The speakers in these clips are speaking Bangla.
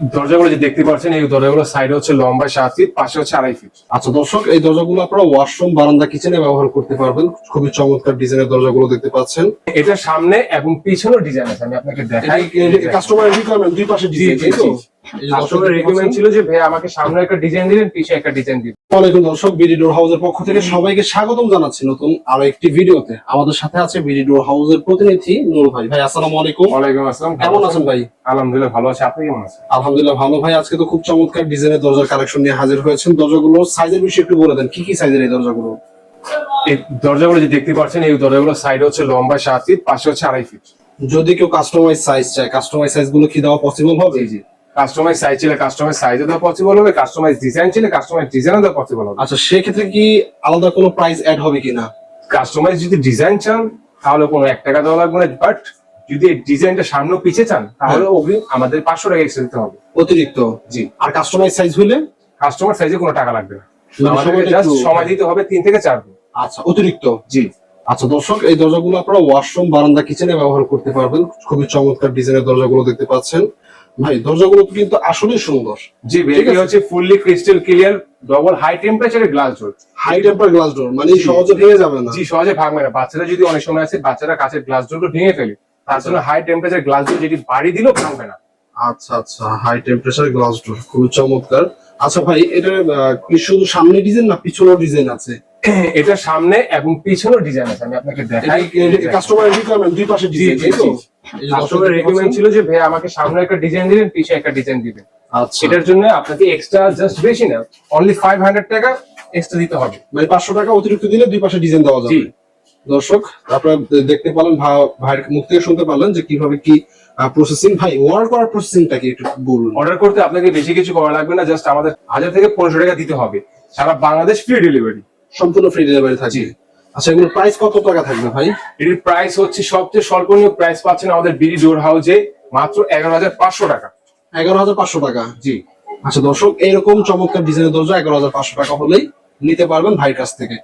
দরজাগুলো যে দেখতে পাচ্ছেন, এই দরজাগুলো সাইডে হচ্ছে লম্বা 7 ফিট, পাশে হচ্ছে 2.5 ফিট। আচ্ছা দর্শক, এই দরজাগুলো আপনারা ওয়াশরুম, বারান্দা, কিচেনে ব্যবহার করতে পারবেন। খুবই চমৎকার ডিজাইনের দরজাগুলো দেখতে পাচ্ছেন। এটা সামনে এবং পিছনেও ডিজাইন আছে, আমি আপনাকে দেখাই। কাস্টমারের রিকোয়ারমেন্ট দুই পাশে ডিজাইন, তাই তো? কাস্টমারের রিকোয়ারমেন্ট ছিল যে ভাই আমাকে সামনে একটা ডিজাইন দিবেন, পিছে একটা ডিজাইন দিবেন। ওয়ালাইকুম দর্শক, বিডি ডোর হাউসের পক্ষ থেকে সবাইকে স্বাগতম জানাচ্ছি নতুন আরো একটি ভিডিওতে। আমাদের সাথে আছে বিডি ডোর হাউসের প্রতিনিধি নূর ভাই। ভাই আসসালামু আলাইকুম। ওয়ালাইকুম আসসালাম, কেমন আছেন ভাই? আলহামদুলিল্লাহ ভালো আছি, আপনি কেমন আছেন? আলহামদুলিল্লাহ ভালো ভাই। আজকে তো খুব চমৎকার ডিজাইনের দরজার কালেকশন নিয়ে হাজির হয়েছেন। দরজাগুলোর সাইজের বিষয়ে একটু বলে দেন, কি কি সাইজের এই দরজাগুলো? এই দরজাগুলো যে দেখতে পাচ্ছেন, এই দরজাগুলো সাইডে হচ্ছে লম্বা 7 ফিট, পাশে হচ্ছে 2.5 ফিট। যদি কেউ কাস্টমাইজ সাইজ চায়, কাস্টমাইজ সাইজ গুলো কি দেওয়া পসিবল হবে? জি জি, কাস্টমাইজ সাইজ ছিল কাস্টমাইজ সাইজও দেওয়া পসিবল হবে, কাস্টমাইজ ডিজাইন ছিল কাস্টমাইজ ডিজাইনও দেওয়া পসিবল হবে। আচ্ছা, সেক্ষেত্রে কি আলাদা কোনো প্রাইস অ্যাড হবে কিনা? কাস্টমাইজ যদি ডিজাইন চান তাহলে কোনো 1 টাকা দেওয়া লাগবে না, বাট যদি এই ডিজাইনটা সামনে পিছে চান তাহলে অগ্রিম আমাদের 500 টাকা এক্সট্রা দিতে হবে অতিরিক্ত। জি। আর কাস্টমাইজ সাইজ হইলে কাস্টমার সাইজে কোনো টাকা লাগবে না, মানে আমাদের সময়টা জাস্ট একটু- সময় দিতে হবে 3 থেকে 4 দিন। আচ্ছা, অতিরিক্ত। জি। আচ্ছা দর্শক, এই দরজাগুলো আপনারা ওয়াশরুম, বারান্দা, কিচেনে ব্যবহার করতে পারবেন। খুবই চমৎকার ডিজাইনের দরজাগুলো দেখতে পাচ্ছেন। ভাই দরজাগুলো কিন্তু আসলে সুন্দর। জি, বেবি হচ্ছে fully crystal clear double high টেম্পারেচারে glass door. High temper glass door, মানে জি। সহজে ভেঙে যাবে না। জি, সহজে ভাঙবে না। বাচ্চারা যদি অনেক সময় আছে বাচ্চারা কাঁচের গ্লাস ডোর ভেঙে ফেলে, তার জন্য হাই টেম্পারেচার গ্লাস ডোর যেটি বাড়ি দিলেও ভাঙবে না। আচ্ছা আচ্ছা, হাই টেম্পারেচার গ্লাস ডোর খুবই চমৎকার। আচ্ছা ভাই, এটা কি শুধু সামনে ডিজাইন না পিছনেও ডিজাইন আছে? এটা সামনে এবং পিছনেও ডিজাইন আছে, আমি আপনাকে দেখাই। কাস্টমারের রিকোয়ারমেন্ট দুই পাশে জি ডিজাইন, জি তাই তো? জি, কাস্টমারের রিকোয়ারমেন্ট ছিল যে ভাই আমাকে সামনে একটা ডিজাইন দিবেন, পিছে একটা ডিজাইন দিবেন। আচ্ছা, এটার জন্য আপনাকে এক্সট্রা জাস্ট বেশি না, অনলি 500 টাকা এক্সট্রা দিতে হবে। মানে 500 টাকা অতিরিক্ত দিলে দুই পাশে ডিজাইন দেওয়া যাবে। জি। দর্শক, আপনারা দেখতে পারলেন, ভাইয়ের মুখ থেকে শুনতে পারলেন যে কিভাবে কি প্রসেসিং। ভাই অর্ডার করার প্রসেসিংটা কি একটু বলুন? অর্ডার করতে আপনাকে বেশি কিছু করা লাগবে না, জাস্ট আমাদের 1000 থেকে 1500 টাকা দিতে হবে। সারা বাংলাদেশ ফ্রি ডেলিভারি, সম্পূর্ণ ফ্রি ডেলিভারি থাকবে। আচ্ছা, এগুলোর প্রাইস কত টাকা থাকবে ভাই? এর প্রাইস হচ্ছে সবচেয়ে স্বল্পনীয় প্রাইস পাচ্ছেন আমাদের বিডি ডোর হাউসে মাত্র 11,500 টাকা। 11,500 টাকা। জি। আচ্ছা দর্শক, এইরকম চমৎকার ডিজাইনের দরজা 11,500 টাকা হলেই নিতে পারবেন ভাইয়ের কাছ থেকে।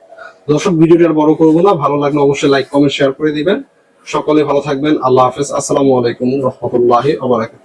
দর্শক, ভিডিওটি আর বড় করবো না, ভালো লাগলে অবশ্যই লাইক, কমেন্ট, শেয়ার করে দিবেন। সকলে ভালো থাকবেন। আল্লাহ হাফেজ। আসসালামু আলাইকুম রহমতুল্লাহি ওয়া বারাকাতুহু।